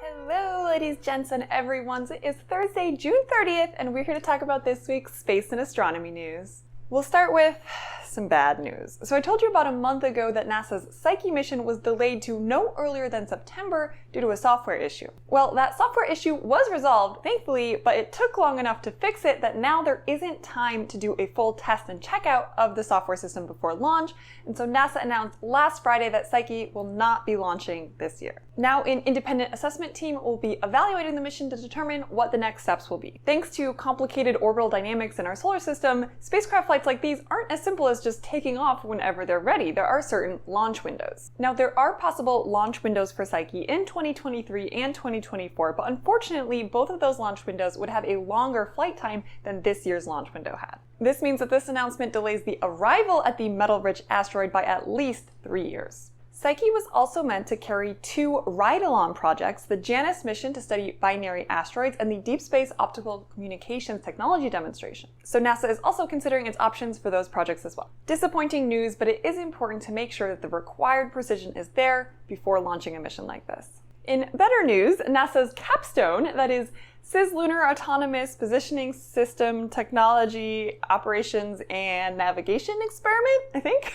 Hello ladies, gents, and everyone. It is Thursday, June 30th, and we're here to talk about this week's space and astronomy news. We'll start with some bad news. So I told you about a month ago that NASA's Psyche mission was delayed to no earlier than September due to a software issue. Well, that software issue was resolved, thankfully, but it took long enough to fix it that now there isn't time to do a full test and checkout of the software system before launch, and so NASA announced last Friday that Psyche will not be launching this year. Now, an independent assessment team will be evaluating the mission to determine what the next steps will be. Thanks to complicated orbital dynamics in our solar system, spacecraft flights like these aren't as simple as just taking off whenever they're ready. There are certain launch windows. Now, there are possible launch windows for Psyche in 2023 and 2024, but unfortunately, both of those launch windows would have a longer flight time than this year's launch window had. This means that this announcement delays the arrival at the metal-rich asteroid by at least 3 years. Psyche was also meant to carry two ride-along projects, the JWST mission to study binary asteroids and the Deep Space Optical Communications Technology demonstration. So NASA is also considering its options for those projects as well. Disappointing news, but it is important to make sure that the required precision is there before launching a mission like this. In better news, NASA's CAPSTONE, that is Cislunar Autonomous Positioning System Technology Operations and Navigation Experiment, I think,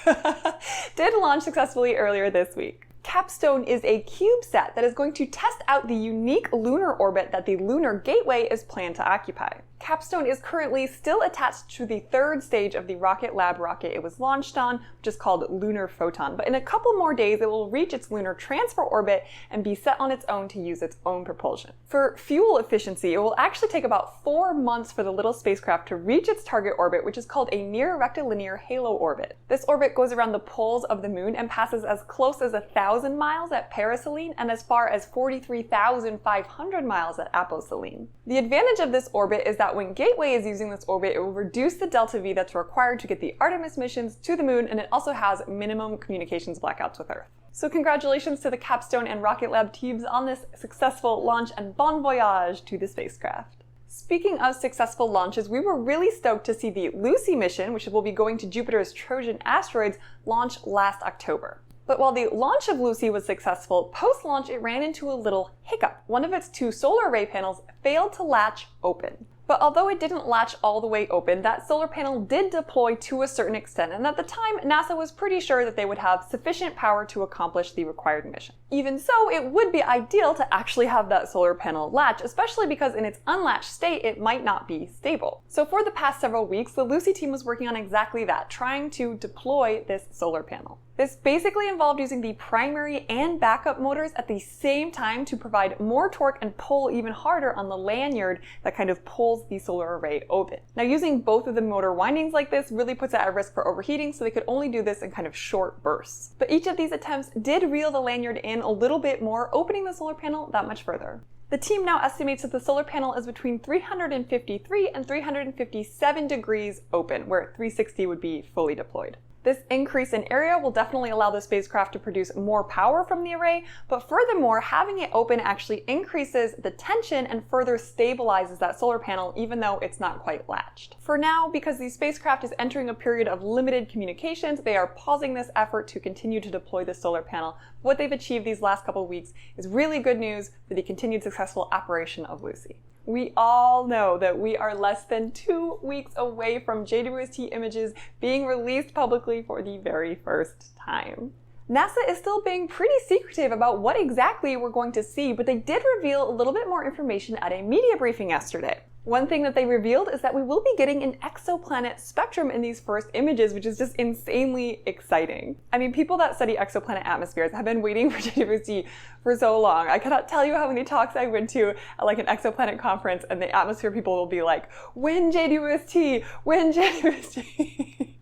did launch successfully earlier this week. CAPSTONE is a CubeSat that is going to test out the unique lunar orbit that the Lunar Gateway is planned to occupy. CAPSTONE is currently still attached to the third stage of the Rocket Lab rocket it was launched on, which is called Lunar Photon, but in a couple more days it will reach its lunar transfer orbit and be set on its own to use its own propulsion. For fuel efficiency, it will actually take about 4 months for the little spacecraft to reach its target orbit, which is called a near-rectilinear halo orbit. This orbit goes around the poles of the moon and passes as close as 1,000 miles at periselene and as far as 43,500 miles at aposelene. The advantage of this orbit is that when Gateway is using this orbit, it will reduce the delta V that's required to get the Artemis missions to the moon, and it also has minimum communications blackouts with Earth. So congratulations to the CAPSTONE and Rocket Lab teams on this successful launch, and bon voyage to the spacecraft. Speaking of successful launches, we were really stoked to see the Lucy mission, which will be going to Jupiter's Trojan asteroids, launch last October. But while the launch of Lucy was successful, post-launch it ran into a little hiccup. One of its two solar array panels failed to latch open. But although it didn't latch all the way open, that solar panel did deploy to a certain extent, and at the time, NASA was pretty sure that they would have sufficient power to accomplish the required mission. Even so, it would be ideal to actually have that solar panel latch, especially because in its unlatched state, it might not be stable. So for the past several weeks, the Lucy team was working on exactly that, trying to deploy this solar panel. This basically involved using the primary and backup motors at the same time to provide more torque and pull even harder on the lanyard that kind of pulls the solar array open. Now, using both of the motor windings like this really puts it at risk for overheating, so they could only do this in kind of short bursts. But each of these attempts did reel the lanyard in a little bit more, opening the solar panel that much further. The team now estimates that the solar panel is between 353 and 357 degrees open, where 360 would be fully deployed. This increase in area will definitely allow the spacecraft to produce more power from the array, but furthermore, having it open actually increases the tension and further stabilizes that solar panel, even though it's not quite latched. For now, because the spacecraft is entering a period of limited communications, they are pausing this effort to continue to deploy the solar panel. What they've achieved these last couple of weeks is really good news for the continued successful operation of Lucy. We all know that we are less than 2 weeks away from JWST images being released publicly for the very first time. NASA is still being pretty secretive about what exactly we're going to see, but they did reveal a little bit more information at a media briefing yesterday. One thing that they revealed is that we will be getting an exoplanet spectrum in these first images, which is just insanely exciting. I mean, people that study exoplanet atmospheres have been waiting for JWST for so long. I cannot tell you how many talks I went to at like an exoplanet conference, and the atmosphere people will be like, when JWST? When JWST?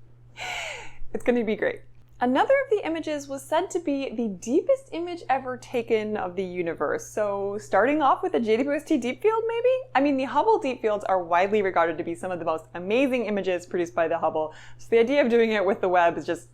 It's going to be great. Another of the images was said to be the deepest image ever taken of the universe. So starting off with a JWST deep field, maybe? I mean, the Hubble deep fields are widely regarded to be some of the most amazing images produced by the Hubble. So the idea of doing it with the Webb is just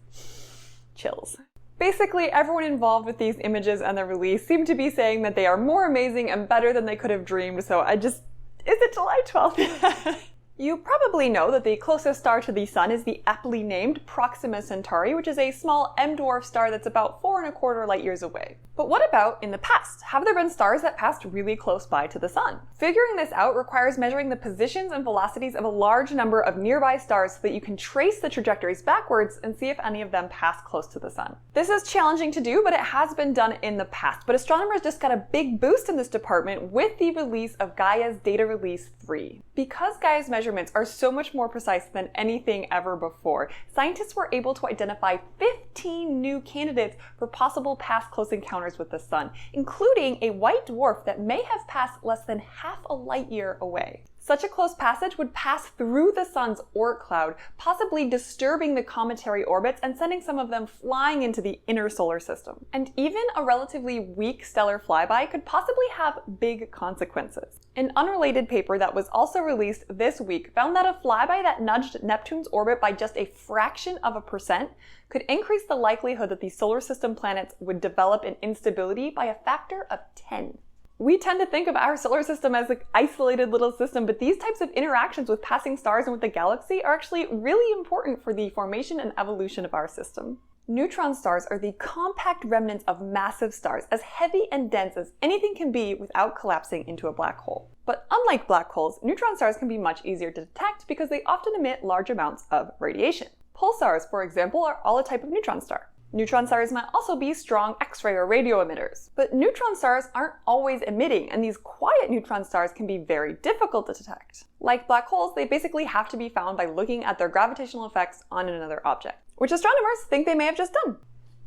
chills. Basically, everyone involved with these images and their release seemed to be saying that they are more amazing and better than they could have dreamed. So is it July 12th? You probably know that the closest star to the Sun is the aptly named Proxima Centauri, which is a small M-dwarf star that's about 4¼ light years away. But what about in the past? Have there been stars that passed really close by to the Sun? Figuring this out requires measuring the positions and velocities of a large number of nearby stars so that you can trace the trajectories backwards and see if any of them pass close to the Sun. This is challenging to do, but it has been done in the past. But astronomers just got a big boost in this department with the release of Gaia's Data Release 3. Because Gaia's measurements are so much more precise than anything ever before, scientists were able to identify 15 new candidates for possible pass-close encounters with the Sun, including a white dwarf that may have passed less than half a light year away. Such a close passage would pass through the Sun's Oort cloud, possibly disturbing the cometary orbits and sending some of them flying into the inner solar system. And even a relatively weak stellar flyby could possibly have big consequences. An unrelated paper that was also released this week found that a flyby that nudged Neptune's orbit by just a fraction of a percent could increase the likelihood that the solar system planets would develop an instability by a factor of 10. We tend to think of our solar system as an isolated little system, but these types of interactions with passing stars and with the galaxy are actually really important for the formation and evolution of our system. Neutron stars are the compact remnants of massive stars, as heavy and dense as anything can be without collapsing into a black hole. But unlike black holes, neutron stars can be much easier to detect because they often emit large amounts of radiation. Pulsars, for example, are all a type of neutron star. Neutron stars might also be strong X-ray or radio emitters. But neutron stars aren't always emitting, and these quiet neutron stars can be very difficult to detect. Like black holes, they basically have to be found by looking at their gravitational effects on another object, which astronomers think they may have just done.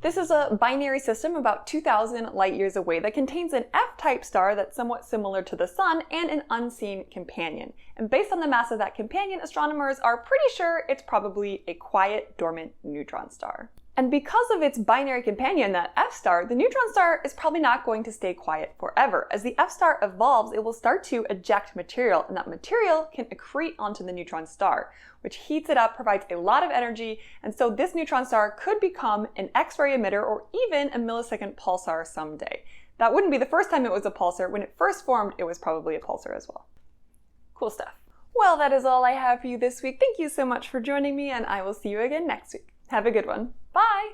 This is a binary system about 2,000 light years away that contains an F-type star that's somewhat similar to the Sun and an unseen companion. And based on the mass of that companion, astronomers are pretty sure it's probably a quiet, dormant neutron star. And because of its binary companion, that F-star, the neutron star is probably not going to stay quiet forever. As the F-star evolves, it will start to eject material, and that material can accrete onto the neutron star, which heats it up, provides a lot of energy, and so this neutron star could become an X-ray emitter or even a millisecond pulsar someday. That wouldn't be the first time it was a pulsar. When it first formed, it was probably a pulsar as well. Cool stuff. Well, that is all I have for you this week. Thank you so much for joining me, and I will see you again next week. Have a good one. Bye!